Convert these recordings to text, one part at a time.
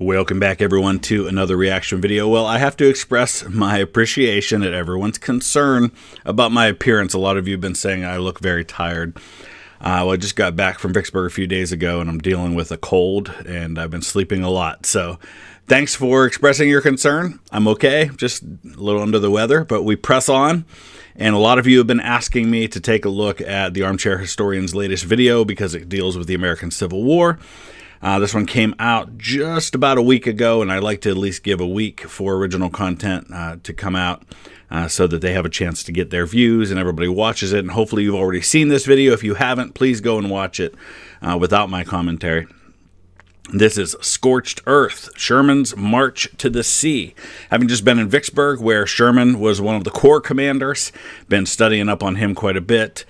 Welcome back, everyone, to another reaction video. Well, I have to express my appreciation at everyone's concern about my appearance. A lot of you have been saying I look very tired. Well, I just got back from Vicksburg a few days ago, and I'm dealing with a cold, and I've been sleeping a lot. So thanks for expressing your concern. I'm okay, just a little under the weather, but we press on. And a lot of you have been asking me to take a look at the Armchair Historian's latest video because it deals with the American Civil War. This one came out just about a week ago, and I like to at least give a week for original content to come out so that they have a chance to get their views and everybody watches it. And hopefully you've already seen this video. If you haven't, please go and watch it without my commentary. This is Scorched Earth, Sherman's March to the Sea. Having just been in Vicksburg, where Sherman was one of the Corps commanders, been studying up on him quite a bit.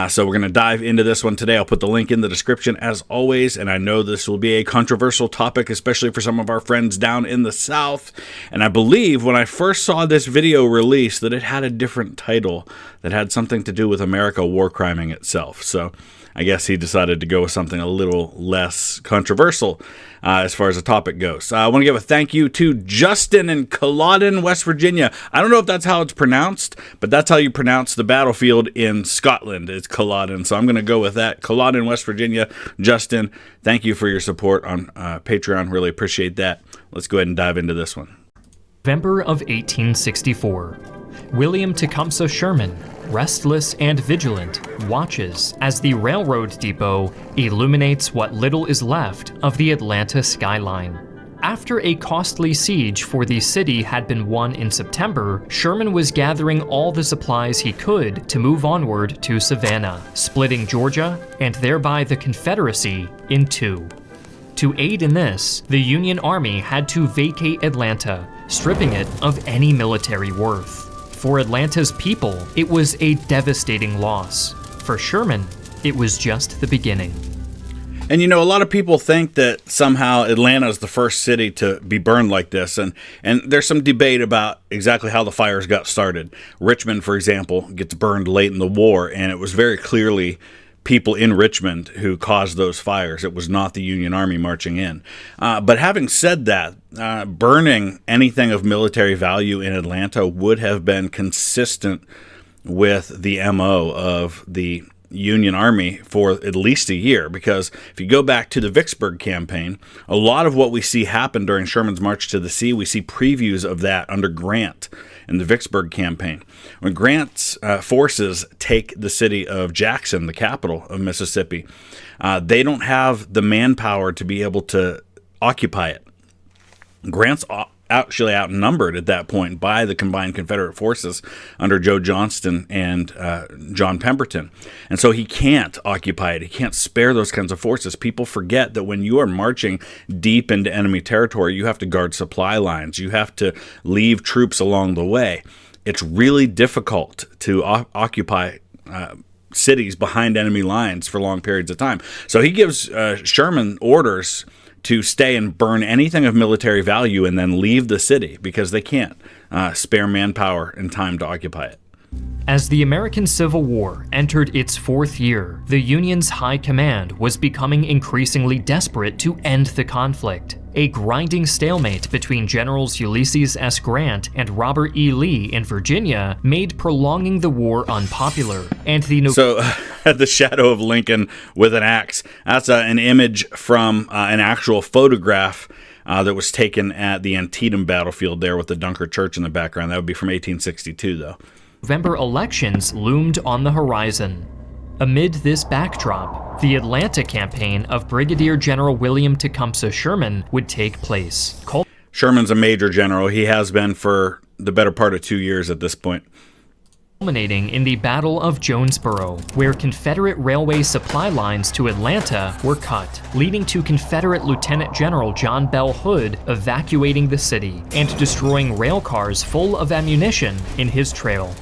So we're going to dive into this one today. I'll put the link in the description as always, and I know this will be a controversial topic, especially for some of our friends down in the South. And I believe when I first saw this video released that it had a different title that had something to do with America war criming itself. So I guess he decided to go with something a little less controversial as far as the topic goes. I want to give a thank you to Justin in Culloden, West Virginia. I don't know if that's how it's pronounced, but that's how you pronounce the battlefield in Scotland. It's Culloden, so I'm going to go with that. Culloden, West Virginia. Justin, thank you for your support on Patreon. Really appreciate that. Let's go ahead and dive into this one. November of 1864. William Tecumseh Sherman, restless and vigilant, watches as the railroad depot illuminates what little is left of the Atlanta skyline. After a costly siege for the city had been won in September, Sherman was gathering all the supplies he could to move onward to Savannah, splitting Georgia and thereby the Confederacy in two. To aid in this, the Union Army had to vacate Atlanta, stripping it of any military worth. For Atlanta's people, it was a devastating loss. For Sherman, it was just the beginning. And you know, a lot of people think that somehow Atlanta is the first city to be burned like this, and there's some debate about exactly how the fires got started. Richmond, for example, gets burned late in the war, and it was very clearly people in Richmond who caused those fires. It was not the Union Army marching in. But having said that, burning anything of military value in Atlanta would have been consistent with the MO of the Union Army for at least a year, because if you go back to the Vicksburg campaign, a lot of what we see happen during Sherman's March to the Sea, we see previews of that under Grant in the Vicksburg campaign. When Grant's forces take the city of Jackson, the capital of Mississippi, they don't have the manpower to be able to occupy it. Grant's actually outnumbered at that point by the combined Confederate forces under Joe Johnston and John Pemberton. And so he can't occupy it. He can't spare those kinds of forces. People forget that when you are marching deep into enemy territory, you have to guard supply lines. You have to leave troops along the way. It's really difficult to occupy cities behind enemy lines for long periods of time. So he gives Sherman orders to stay and burn anything of military value and then leave the city because they can't spare manpower and time to occupy it. As the American Civil War entered its fourth year, the Union's high command was becoming increasingly desperate to end the conflict. A grinding stalemate between Generals Ulysses S. Grant and Robert E. Lee in Virginia made prolonging the war unpopular, and the shadow of Lincoln with an axe. That's an image from an actual photograph that was taken at the Antietam battlefield there with the Dunker Church in the background. That would be from 1862, though. November elections loomed on the horizon. Amid this backdrop, the Atlanta campaign of Brigadier General William Tecumseh Sherman would take place. Sherman's a major general. He has been for the better part of 2 years at this point. Culminating in the Battle of Jonesboro, where Confederate railway supply lines to Atlanta were cut, leading to Confederate Lieutenant General John Bell Hood evacuating the city and destroying rail cars full of ammunition in his trail.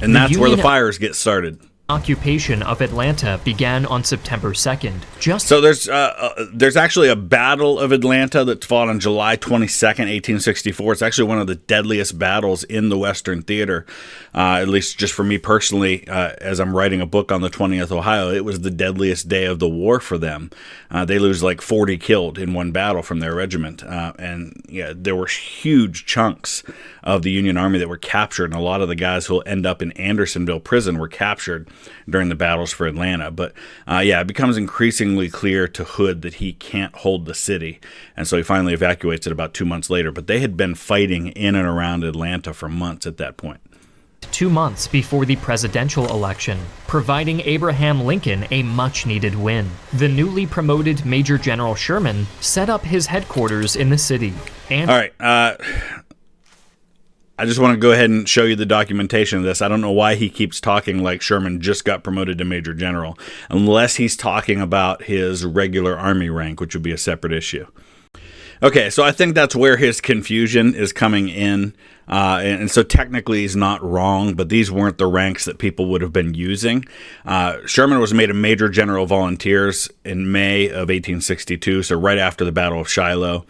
And that's where the fires get started. Occupation of Atlanta began on September 2nd. So there's actually a Battle of Atlanta that fought on July 22nd, 1864. It's actually one of the deadliest battles in the Western theater, at least just for me personally. As I'm writing a book on the 20th Ohio, it was the deadliest day of the war for them. They lose like 40 killed in one battle from their regiment, and yeah, there were huge chunks of the Union Army that were captured, and a lot of the guys who will end up in Andersonville prison were captured during the battles for Atlanta. But it becomes increasingly clear to Hood that he can't hold the city, and so he finally evacuates it about 2 months later. But they had been fighting in and around Atlanta for months at that point. 2 months before the presidential election, providing Abraham Lincoln a much-needed win. The newly promoted Major General Sherman set up his headquarters in the city. And all right, I just want to go ahead and show you the documentation of this. I don't know why he keeps talking like Sherman just got promoted to Major General, unless he's talking about his regular Army rank, which would be a separate issue. Okay, so I think that's where his confusion is coming in. And so technically he's not wrong, but these weren't the ranks that people would have been using. Sherman was made a Major General Volunteers in May of 1862, so right after the Battle of Shiloh.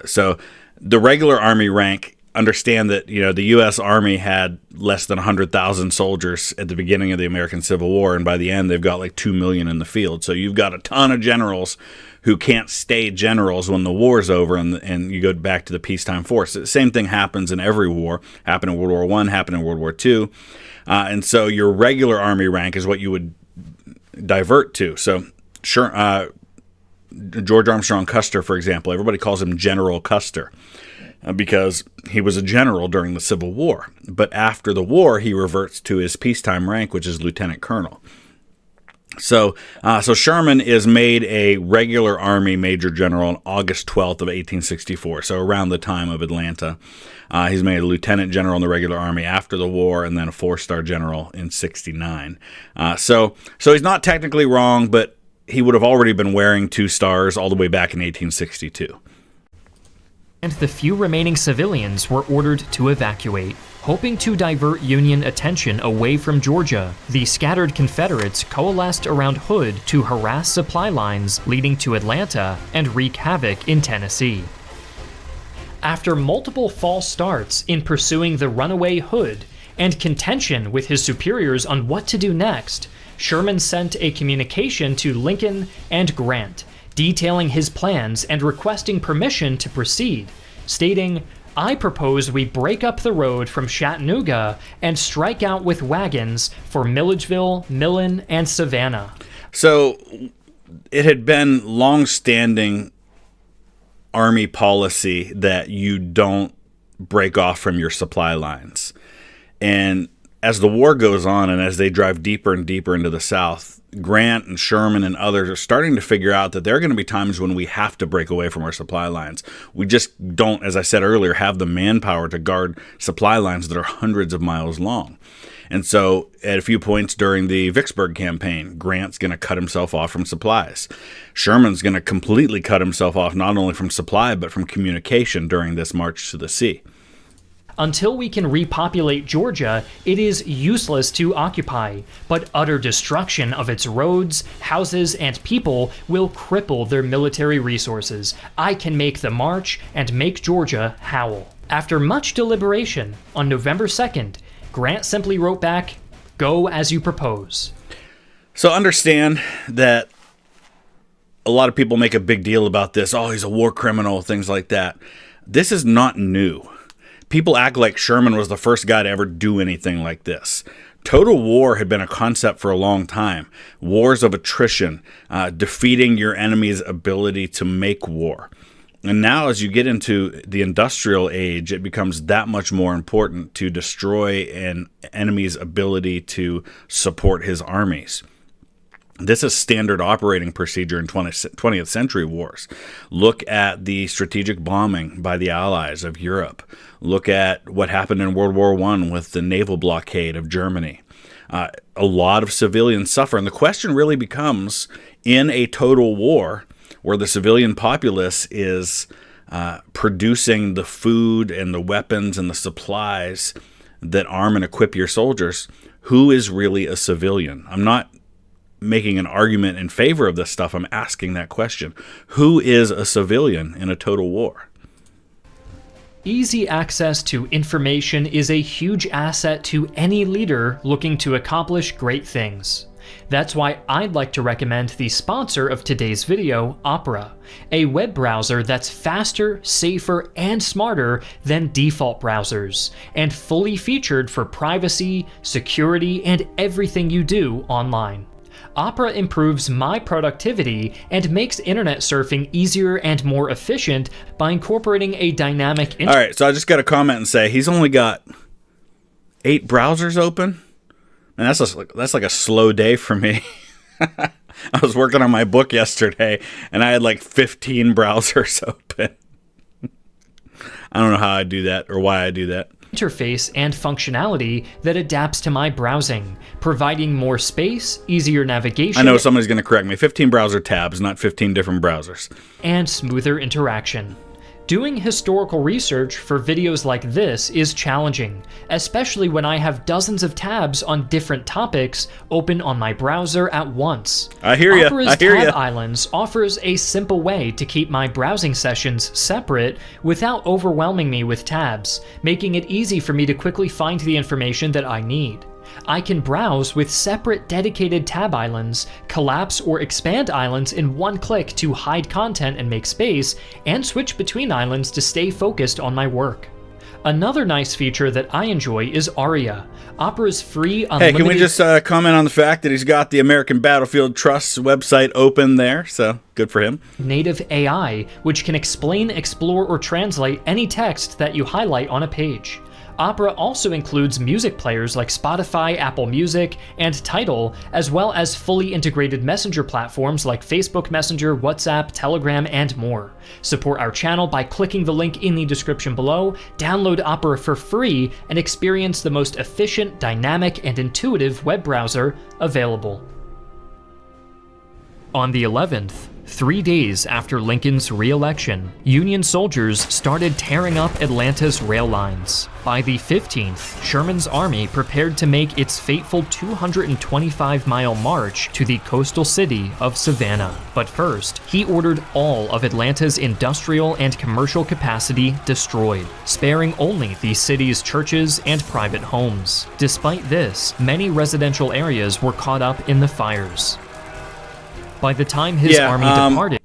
So the regular Army rank, understand that, the U.S. Army had less than 100,000 soldiers at the beginning of the American Civil War, and by the end they've got like 2 million in the field. So you've got a ton of generals who can't stay generals when the war's over, and you go back to the peacetime force. The same thing happens in every war. Happened in World War I, happened in World War II. And so your regular Army rank is what you would divert to. So George Armstrong Custer, for example, everybody calls him General Custer, because he was a general during the Civil War. But after the war, he reverts to his peacetime rank, which is lieutenant colonel. So Sherman is made a regular Army Major General on August 12th of 1864, so around the time of Atlanta. He's made a lieutenant general in the regular Army after the war, and then a 4-star general in 69. So he's not technically wrong, but he would have already been wearing 2 stars all the way back in 1862. And the few remaining civilians were ordered to evacuate. Hoping to divert Union attention away from Georgia, the scattered Confederates coalesced around Hood to harass supply lines leading to Atlanta and wreak havoc in Tennessee. After multiple false starts in pursuing the runaway Hood and contention with his superiors on what to do next, Sherman sent a communication to Lincoln and Grant, detailing his plans and requesting permission to proceed, stating, "I propose we break up the road from Chattanooga and strike out with wagons for Milledgeville, Millen, and Savannah." So it had been long-standing Army policy that you don't break off from your supply lines. And as the war goes on and as they drive deeper and deeper into the South, Grant and Sherman and others are starting to figure out that there are going to be times when we have to break away from our supply lines. We just don't, as I said earlier, have the manpower to guard supply lines that are hundreds of miles long. And so at a few points during the Vicksburg campaign, Grant's going to cut himself off from supplies. Sherman's going to completely cut himself off not only from supply but from communication during this march to the sea. Until we can repopulate Georgia, it is useless to occupy, but utter destruction of its roads, houses, and people will cripple their military resources. I can make the march and make Georgia howl. After much deliberation, on November 2nd, Grant simply wrote back, "Go as you propose." So understand that a lot of people make a big deal about this. Oh, he's a war criminal, things like that. This is not new. People act like Sherman was the first guy to ever do anything like this. Total war had been a concept for a long time. Wars of attrition, defeating your enemy's ability to make war. And now as you get into the industrial age, it becomes that much more important to destroy an enemy's ability to support his armies. This is standard operating procedure in 20th century wars. Look at the strategic bombing by the Allies of Europe. Look at what happened in World War I with the naval blockade of Germany. A lot of civilians suffer, and the question really becomes, in a total war where the civilian populace is producing the food and the weapons and the supplies that arm and equip your soldiers, who is really a civilian? I'm not making an argument in favor of this stuff. I'm asking that question. Who is a civilian in a total war? Easy access to information is a huge asset to any leader looking to accomplish great things. That's why I'd like to recommend the sponsor of today's video, Opera, a web browser that's faster, safer, and smarter than default browsers, and fully featured for privacy, security, and everything you do online. Opera improves my productivity and makes internet surfing easier and more efficient by incorporating a dynamic... All right, so I just got to comment and say he's only got 8 browsers open. And that's like a slow day for me. I was working on my book yesterday, and I had like 15 browsers open. I don't know how I do that or why I do that. Interface and functionality that adapts to my browsing, providing more space, easier navigation. I know somebody's going to correct me. 15 browser tabs, not 15 different browsers. And smoother interaction. Doing historical research for videos like this is challenging, especially when I have dozens of tabs on different topics open on my browser at once. I hear you. Opera's I hear you. Tab Islands offers a simple way to keep my browsing sessions separate without overwhelming me with tabs, making it easy for me to quickly find the information that I need. I can browse with separate dedicated tab islands, collapse or expand islands in one click to hide content and make space, and switch between islands to stay focused on my work. Another nice feature that I enjoy is Aria, Opera's free unlimited... Hey, can we just comment on the fact that he's got the American Battlefield Trust's website open there, so good for him. Native AI, which can explain, explore, or translate any text that you highlight on a page. Opera also includes music players like Spotify, Apple Music, and Tidal, as well as fully integrated messenger platforms like Facebook Messenger, WhatsApp, Telegram, and more. Support our channel by clicking the link in the description below, download Opera for free, and experience the most efficient, dynamic, and intuitive web browser available. On the 11th, 3 days after Lincoln's re-election, Union soldiers started tearing up Atlanta's rail lines. By the 15th, Sherman's army prepared to make its fateful 225-mile march to the coastal city of Savannah. But first, he ordered all of Atlanta's industrial and commercial capacity destroyed, sparing only the city's churches and private homes. Despite this, many residential areas were caught up in the fires. By the time his army departed...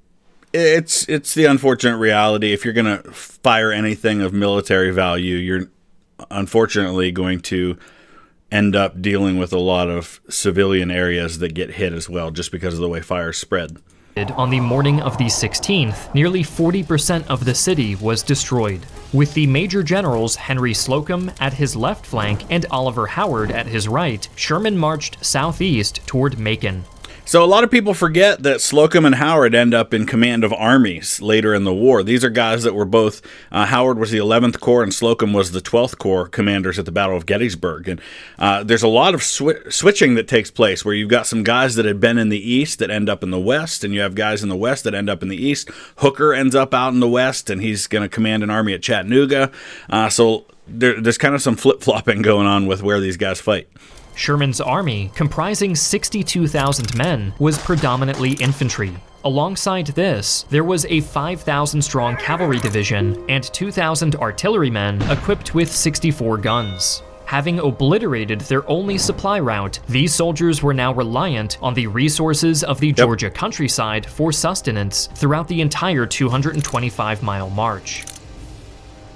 It's the unfortunate reality. If you're going to fire anything of military value, you're unfortunately going to end up dealing with a lot of civilian areas that get hit as well, just because of the way fires spread. On the morning of the 16th, nearly 40% of the city was destroyed, with the major generals Henry Slocum at his left flank and Oliver Howard at his right. Sherman marched southeast toward Macon. So a lot of people forget that Slocum and Howard end up in command of armies later in the war. These are guys that were both, Howard was the 11th Corps and Slocum was the 12th Corps commanders at the Battle of Gettysburg. And there's a lot of switching that takes place where you've got some guys that had been in the East that end up in the West, and you have guys in the West that end up in the East. Hooker ends up out in the West, and he's going to command an army at Chattanooga. So there's kind of some flip-flopping going on with where these guys fight. Sherman's army, comprising 62,000 men, was predominantly infantry. Alongside this, there was a 5,000-strong cavalry division and 2,000 artillerymen equipped with 64 guns. Having obliterated their only supply route, these soldiers were now reliant on the resources of the Georgia countryside for sustenance throughout the entire 225-mile march.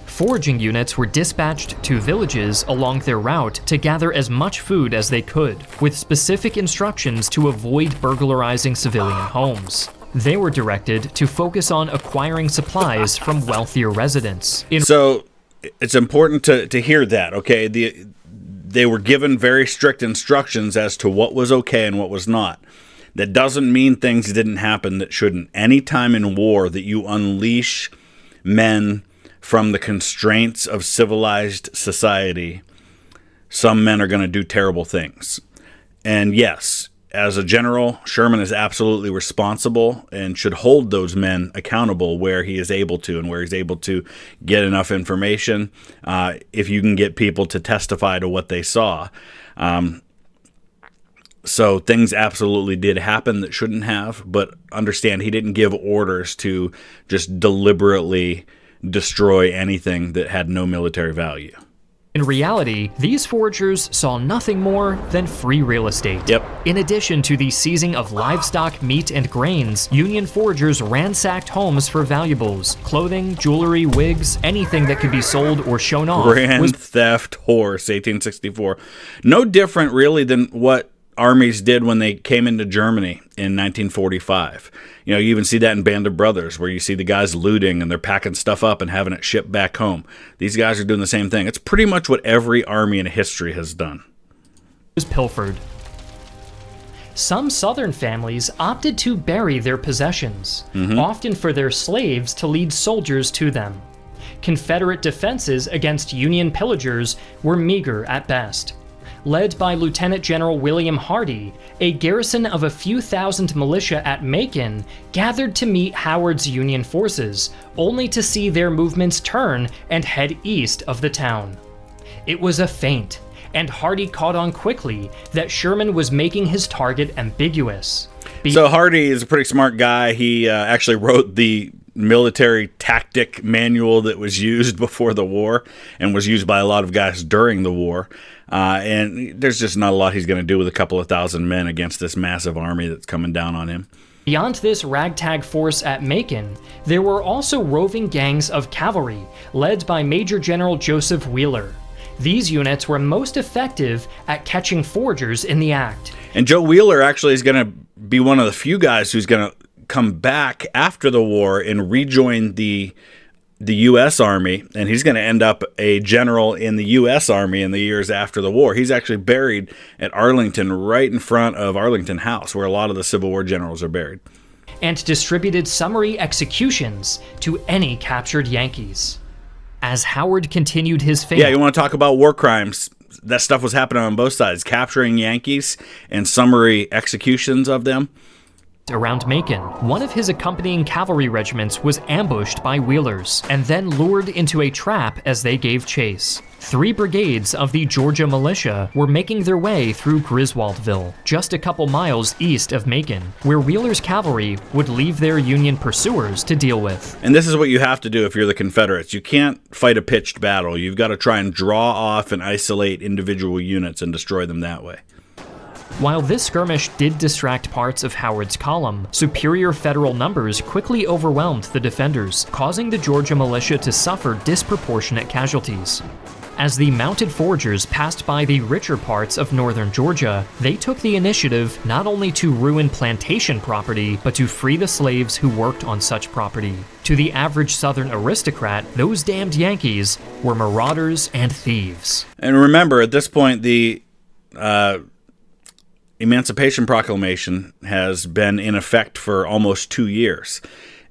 Foraging units were dispatched to villages along their route to gather as much food as they could, with specific instructions to avoid burglarizing civilian homes. They were directed to focus on acquiring supplies from wealthier residents. So it's important to hear that, okay? They were given very strict instructions as to what was okay and what was not. That doesn't mean things didn't happen that shouldn't. Anytime in war that you unleash men from the constraints of civilized society, some men are going to do terrible things. And yes, as a general, Sherman is absolutely responsible and should hold those men accountable where he is able to and where he's able to get enough information. If you can get people to testify to what they saw. So things absolutely did happen that shouldn't have, but understand he didn't give orders to just deliberately destroy anything that had no military value. In reality, these foragers saw nothing more than free real estate. Yep. In addition to the seizing of livestock, meat, and grains, Union foragers ransacked homes for valuables, clothing, jewelry, wigs, anything that could be sold or shown off. Grand Theft Horse, 1864. No different, really, than what armies did when they came into Germany in 1945. You even see that in Band of Brothers, where you see the guys looting and they're packing stuff up and having it shipped back home. These guys are doing the same thing. It's pretty much what every army in history has done. Was pilfered. Some Southern families opted to bury their possessions, often for their slaves to lead soldiers to them. Confederate defenses against Union pillagers were meager at best. Led by Lieutenant General William Hardee, a garrison of a few thousand militia at Macon gathered to meet Howard's Union forces, only to see their movements turn and head east of the town. It was a feint, and Hardee caught on quickly that Sherman was making his target ambiguous. So Hardee is a pretty smart guy. He actually wrote the military tactic manual that was used before the war and was used by a lot of guys during the war. And there's just not a lot he's going to do with a couple of thousand men against this massive army that's coming down on him. Beyond this ragtag force at Macon, there were also roving gangs of cavalry, led by Major General Joseph Wheeler. These units were most effective at catching foragers in the act. And Joe Wheeler actually is going to be one of the few guys who's going to come back after the war and rejoin the U.S. Army, and he's going to end up a general in the U.S. Army in the years after the war. He's actually buried at Arlington, right in front of Arlington House, where a lot of the Civil War generals are buried. And distributed summary executions to any captured Yankees. As Howard continued his feint... Yeah, you want to talk about war crimes? That stuff was happening on both sides. Capturing Yankees and summary executions of them. Around Macon, one of his accompanying cavalry regiments was ambushed by Wheelers and then lured into a trap as they gave chase. 3 brigades of the Georgia militia were making their way through Griswoldville, just a couple miles east of Macon, where Wheeler's cavalry would leave their Union pursuers to deal with. And this is what you have to do if you're the Confederates. You can't fight a pitched battle. You've got to try and draw off and isolate individual units and destroy them that way. While this skirmish did distract parts of Howard's column, superior Federal numbers quickly overwhelmed the defenders, causing the Georgia militia to suffer disproportionate casualties. As the mounted foragers passed by the richer parts of northern Georgia, they took the initiative not only to ruin plantation property, but to free the slaves who worked on such property. To the average Southern aristocrat, those damned Yankees were marauders and thieves. And remember, at this point, the Emancipation Proclamation has been in effect for almost 2 years,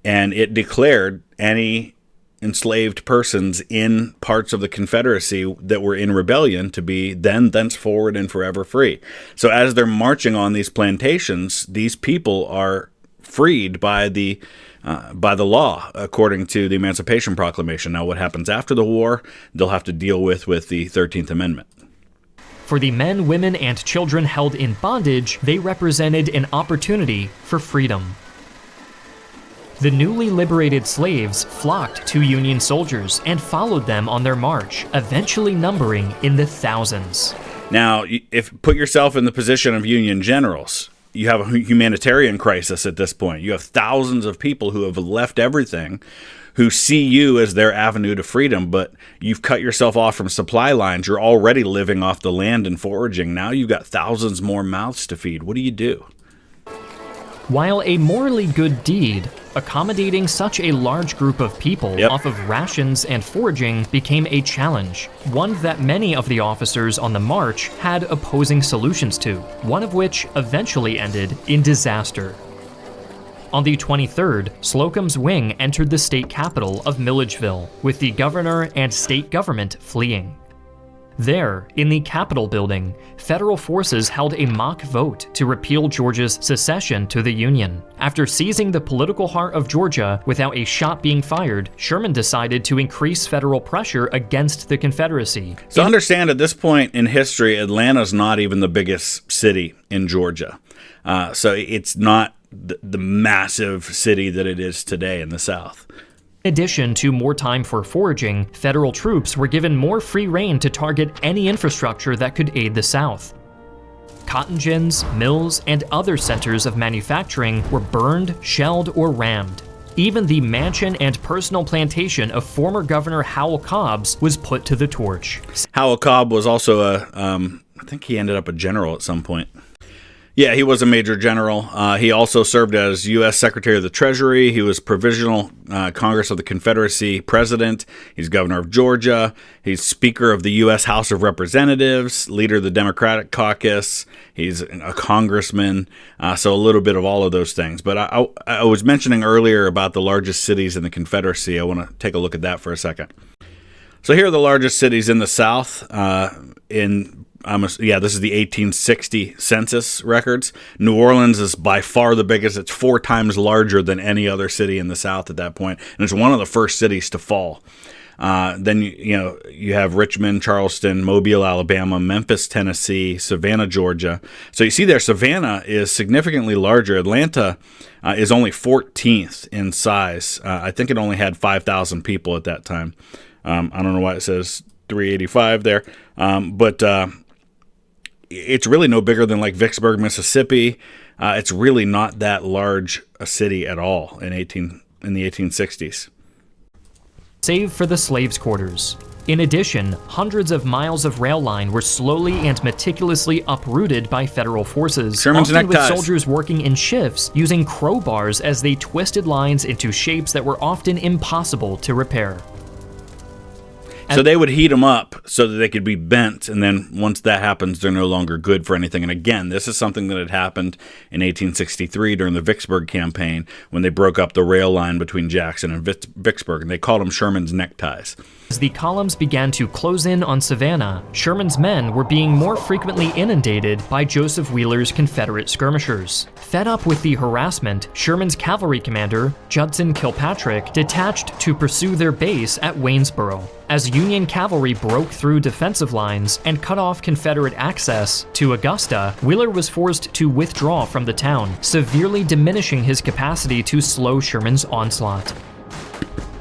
and it declared any enslaved persons in parts of the Confederacy that were in rebellion to be then, thenceforward, and forever free. So as they're marching on these plantations, these people are freed by the law, according to the Emancipation Proclamation. Now, what happens after the war, they'll have to deal with the 13th Amendment. For the men, women, and children held in bondage, they represented an opportunity for freedom. The newly liberated slaves flocked to Union soldiers and followed them on their march, eventually numbering in the thousands. Now, put yourself in the position of Union generals. You have a humanitarian crisis at this point. You have thousands of people who have left everything, who see you as their avenue to freedom, but you've cut yourself off from supply lines. You're already living off the land and foraging. Now you've got thousands more mouths to feed. What do you do? While a morally good deed, accommodating such a large group of people off of rations and foraging became a challenge, one that many of the officers on the march had opposing solutions to, one of which eventually ended in disaster. On the 23rd, Slocum's wing entered the state capital of Milledgeville, with the governor and state government fleeing. There, in the Capitol building, federal forces held a mock vote to repeal Georgia's secession to the Union. After seizing the political heart of Georgia without a shot being fired, Sherman decided to increase federal pressure against the Confederacy. So understand, at this point in history, Atlanta's not even the biggest city in Georgia. So it's not the massive city that it is today in the South. In addition to more time for foraging, federal troops were given more free rein to target any infrastructure that could aid the South. Cotton gins, mills, and other centers of manufacturing were burned, shelled, or rammed. Even the mansion and personal plantation of former Governor Howell Cobb's was put to the torch. Howell Cobb was also I think he ended up a general at some point. Yeah, he was a major general. He also served as U.S. Secretary of the Treasury. He was Provisional Congress of the Confederacy President. He's Governor of Georgia. He's Speaker of the U.S. House of Representatives, leader of the Democratic Caucus. He's a congressman, so a little bit of all of those things. But I was mentioning earlier about the largest cities in the Confederacy. I want to take a look at that for a second. So here are the largest cities in the South. This is the 1860 census records. New Orleans is by far the biggest. It's 4 times larger than any other city in the South at that point, and it's one of the first cities to fall. Then you have Richmond, Charleston, Mobile, Alabama, Memphis, Tennessee, Savannah, Georgia. So you see there, Savannah is significantly larger. Atlanta is only 14th in size. I think it only had 5,000 people at that time. I don't know why it says 385 there, but it's really no bigger than like Vicksburg, Mississippi. It's really not that large a city at all in the 1860s. Save for the slaves' quarters. In addition, hundreds of miles of rail line were slowly and meticulously uprooted by federal forces, Sherman's often with neckties. soldiers working in shifts using crowbars as they twisted lines into shapes that were often impossible to repair. So they would heat them up so that they could be bent, and then once that happens, they're no longer good for anything. And again, this is something that had happened in 1863 during the Vicksburg campaign when they broke up the rail line between Jackson and Vicksburg, and they called them Sherman's neckties. As the columns began to close in on Savannah, Sherman's men were being more frequently inundated by Joseph Wheeler's Confederate skirmishers. Fed up with the harassment, Sherman's cavalry commander, Judson Kilpatrick, detached to pursue their base at Waynesboro. As Union cavalry broke through defensive lines and cut off Confederate access to Augusta, Wheeler was forced to withdraw from the town, severely diminishing his capacity to slow Sherman's onslaught.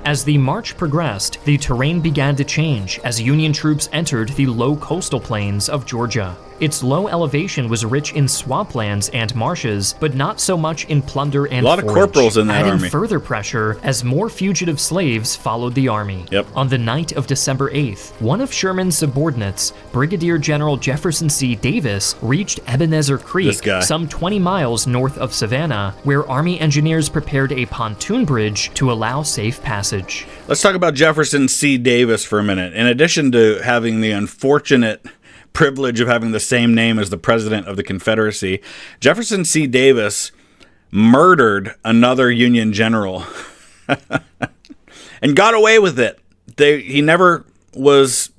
As the march progressed, the terrain began to change as Union troops entered the low coastal plains of Georgia. Its low elevation was rich in swamplands and marshes, but not so much in plunder and A lot of corporals in that adding army. further pressure as more fugitive slaves followed the army. Yep. On the night of December 8th, one of Sherman's subordinates, Brigadier General Jefferson C. Davis, reached Ebenezer Creek, some 20 miles north of Savannah, where Army engineers prepared a pontoon bridge to allow safe passage. Let's talk about Jefferson C. Davis for a minute. In addition to having the unfortunate privilege of having the same name as the president of the Confederacy, Jefferson C. Davis murdered another Union general and got away with it. He never was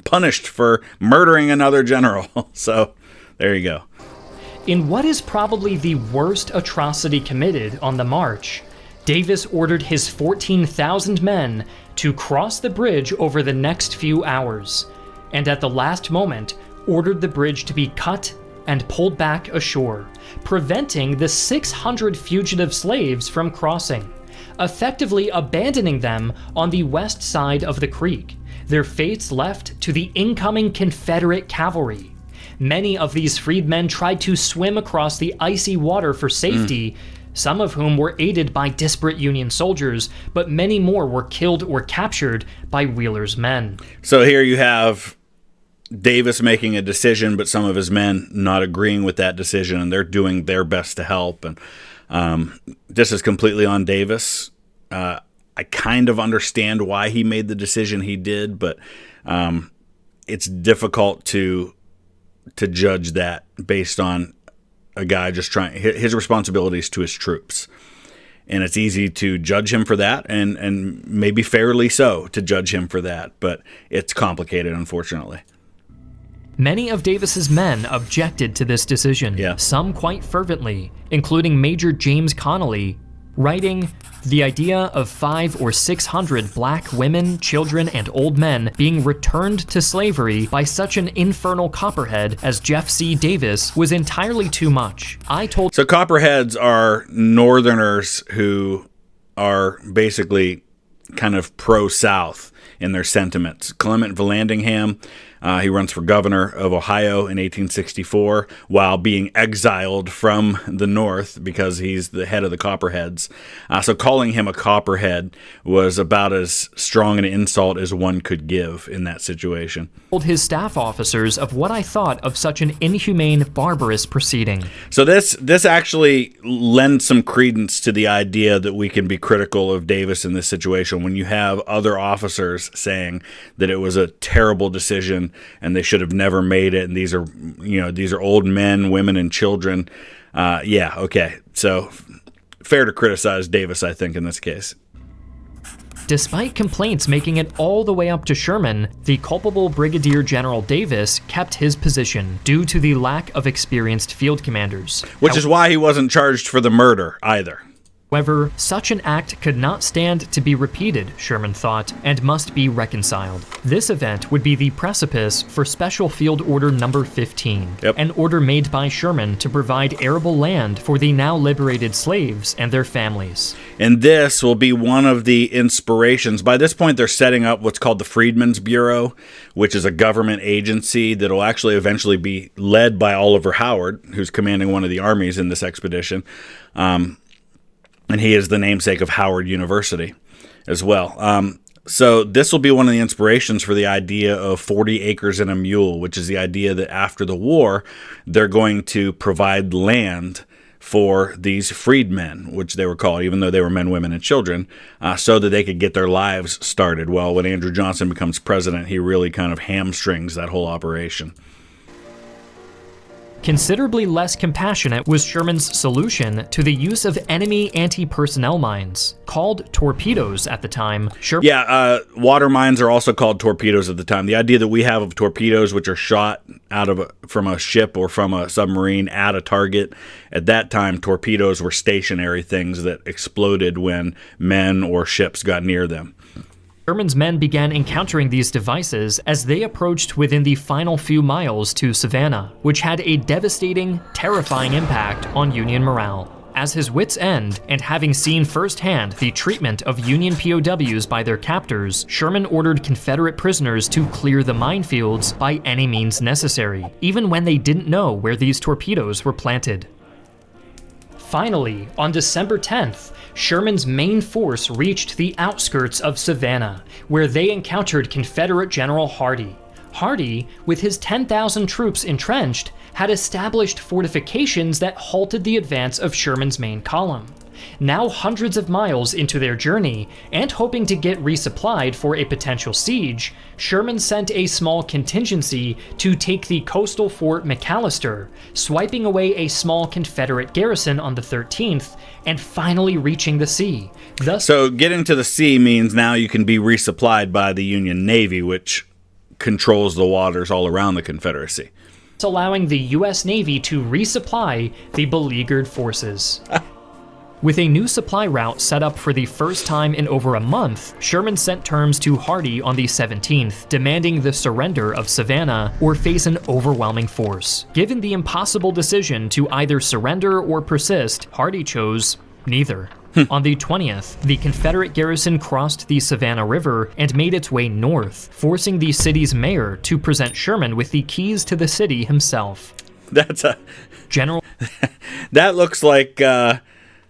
punished for murdering another general. So there you go. In what is probably the worst atrocity committed on the march, Davis ordered his 14,000 men to cross the bridge over the next few hours, and at the last moment ordered the bridge to be cut and pulled back ashore, preventing the 600 fugitive slaves from crossing, effectively abandoning them on the west side of the creek, their fates left to the incoming Confederate cavalry. Many of these freedmen tried to swim across the icy water for safety, some of whom were aided by disparate Union soldiers, but many more were killed or captured by Wheeler's men. So here you have Davis making a decision, but some of his men not agreeing with that decision, and they're doing their best to help. And this is completely on Davis. I kind of understand why he made the decision he did, but it's difficult to judge that based on a guy just trying his responsibilities to his troops. And it's easy to judge him for that, and maybe fairly so to judge him for that, but it's complicated, unfortunately. Many of Davis's men objected to this decision, some quite fervently, including Major James Connolly, writing, "The idea of 500 or 600 black women, children, and old men being returned to slavery by such an infernal copperhead as Jeff C. Davis was entirely too much. So copperheads are Northerners who are basically kind of pro-South in their sentiments. Clement Vallandigham, he runs for governor of Ohio in 1864 while being exiled from the North because he's the head of the Copperheads. So calling him a Copperhead was about as strong an insult as one could give in that situation. Told his staff officers of what I thought of such an inhumane, barbarous proceeding. So this actually lends some credence to the idea that we can be critical of Davis in this situation when you have other officers saying that it was a terrible decision and they should have never made it, and these are old men, women, and children. So fair to criticize Davis, I think, in this case. Despite complaints making it all the way up to Sherman, the culpable Brigadier General Davis kept his position due to the lack of experienced field commanders. Which is why he wasn't charged for the murder either. However, such an act could not stand to be repeated, Sherman thought, and must be reconciled. This event would be the precipice for Special Field Order No. 15, an order made by Sherman to provide arable land for the now liberated slaves and their families. And this will be one of the inspirations. By this point, they're setting up what's called the Freedmen's Bureau, which is a government agency that will actually eventually be led by Oliver Howard, who's commanding one of the armies in this expedition. And he is the namesake of Howard University as well. So this will be one of the inspirations for the idea of 40 acres and a mule, which is the idea that after the war, they're going to provide land for these freedmen, which they were called, even though they were men, women, and children, so that they could get their lives started. Well, when Andrew Johnson becomes president, he really kind of hamstrings that whole operation. Considerably less compassionate was Sherman's solution to the use of enemy anti-personnel mines, called torpedoes at the time. Water mines are also called torpedoes at the time. The idea that we have of torpedoes, which are shot from a ship or from a submarine at a target, at that time, torpedoes were stationary things that exploded when men or ships got near them. Sherman's men began encountering these devices as they approached within the final few miles to Savannah, which had a devastating, terrifying impact on Union morale. As his wits' end, and having seen firsthand the treatment of Union POWs by their captors, Sherman ordered Confederate prisoners to clear the minefields by any means necessary, even when they didn't know where these torpedoes were planted. Finally, on December 10th, Sherman's main force reached the outskirts of Savannah, where they encountered Confederate General Hardee. Hardee, with his 10,000 troops entrenched, had established fortifications that halted the advance of Sherman's main column. Now hundreds of miles into their journey, and hoping to get resupplied for a potential siege, Sherman sent a small contingency to take the coastal Fort McAllister, swiping away a small Confederate garrison on the 13th, and finally reaching the sea. So getting to the sea means now you can be resupplied by the Union Navy, which controls the waters all around the Confederacy, allowing the U.S. Navy to resupply the beleaguered forces. With a new supply route set up for the first time in over a month, Sherman sent terms to Hardee on the 17th, demanding the surrender of Savannah or face an overwhelming force. Given the impossible decision to either surrender or persist, Hardee chose neither. On the 20th, the Confederate garrison crossed the Savannah River and made its way north, forcing the city's mayor to present Sherman with the keys to the city himself. That's a... General... That looks like...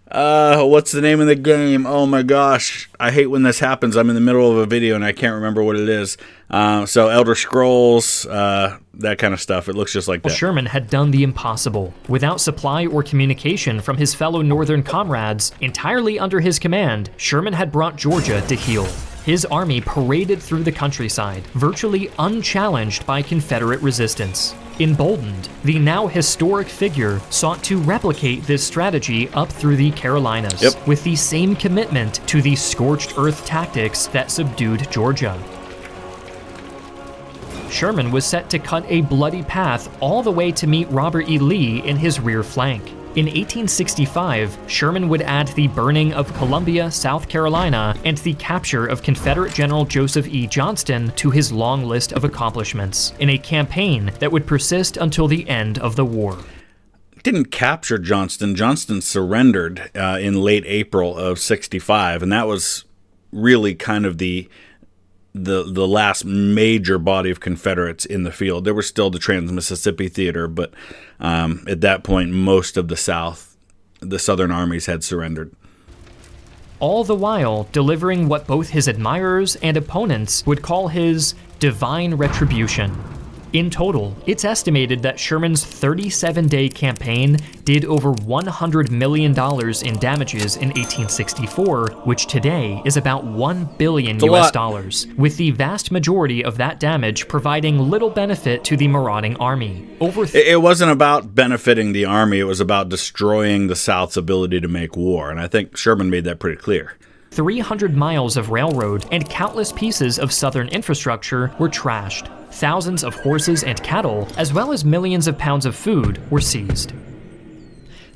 what's the name of the game? Oh my gosh. I hate when this happens. I'm in the middle of a video and I can't remember what it is. So Elder Scrolls, that kind of stuff. It looks just like that. Sherman had done the impossible. Without supply or communication from his fellow Northern comrades, entirely under his command, Sherman had brought Georgia to heel. his army paraded through the countryside, virtually unchallenged by Confederate resistance. Emboldened, the now historic figure sought to replicate this strategy up through the Carolinas, with the same commitment to the scorched earth tactics that subdued Georgia. Sherman was set to cut a bloody path all the way to meet Robert E. Lee in his rear flank. In 1865, Sherman would add the burning of Columbia, South Carolina, and the capture of Confederate General Joseph E. Johnston to his long list of accomplishments, in a campaign that would persist until the end of the war. Didn't capture Johnston. Johnston surrendered in late April of 65, and that was really kind of the last major body of Confederates in the field. There was still the Trans-Mississippi Theater, but at that point, most of the Southern armies had surrendered. All the while delivering what both his admirers and opponents would call his divine retribution. In total, it's estimated that Sherman's 37-day campaign did over $100 million in damages in 1864, which today is about $1 billion US, with the vast majority of that damage providing little benefit to the marauding army. It wasn't about benefiting the army, it was about destroying the South's ability to make war, and I think Sherman made that pretty clear. 300 miles of railroad and countless pieces of Southern infrastructure were trashed. Thousands of horses and cattle, as well as millions of pounds of food, were seized.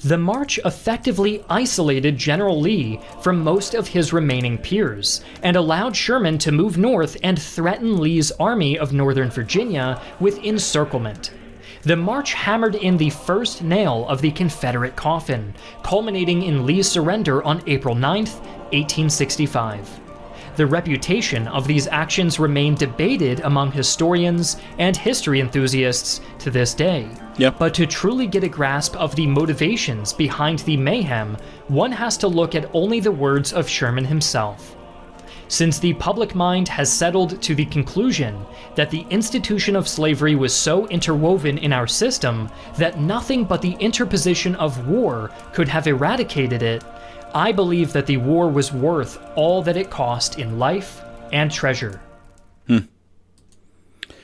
The march effectively isolated General Lee from most of his remaining peers, and allowed Sherman to move north and threaten Lee's Army of Northern Virginia with encirclement. The march hammered in the first nail of the Confederate coffin, culminating in Lee's surrender on April 9, 1865. The reputation of these actions remain debated among historians and history enthusiasts to this day. But to truly get a grasp of the motivations behind the mayhem, one has to look at only the words of Sherman himself. Since the public mind has settled to the conclusion that the institution of slavery was so interwoven in our system that nothing but the interposition of war could have eradicated it, I believe that the war was worth all that it cost in life and treasure.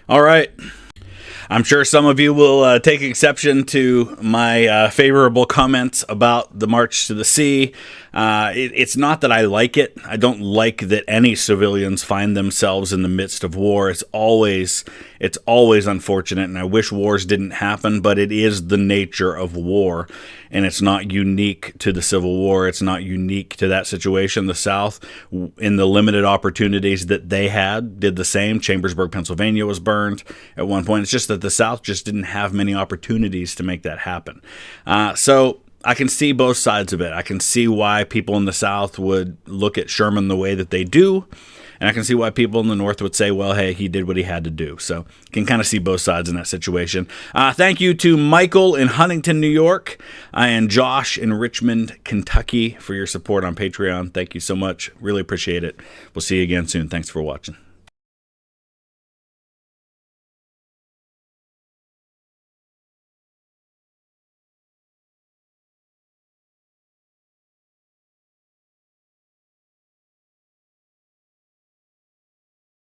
All right. I'm sure some of you will take exception to my favorable comments about the March to the Sea. It's not that I like it. I don't like that any civilians find themselves in the midst of war. It's always unfortunate, and I wish wars didn't happen, but it is the nature of war, and it's not unique to the Civil War. It's not unique to that situation. The South, in the limited opportunities that they had, did the same. Chambersburg, Pennsylvania was burned at one point. It's just that the South just didn't have many opportunities to make that happen. So I can see both sides of it. I can see why people in the South would look at Sherman the way that they do, and I can see why people in the North would say, well, hey, he did what he had to do. So you can kind of see both sides in that situation. Thank you to Michael in Huntington, New York, and Josh in Richmond, Kentucky for your support on Patreon. Thank you so much. Really appreciate it. We'll see you again soon. Thanks for watching.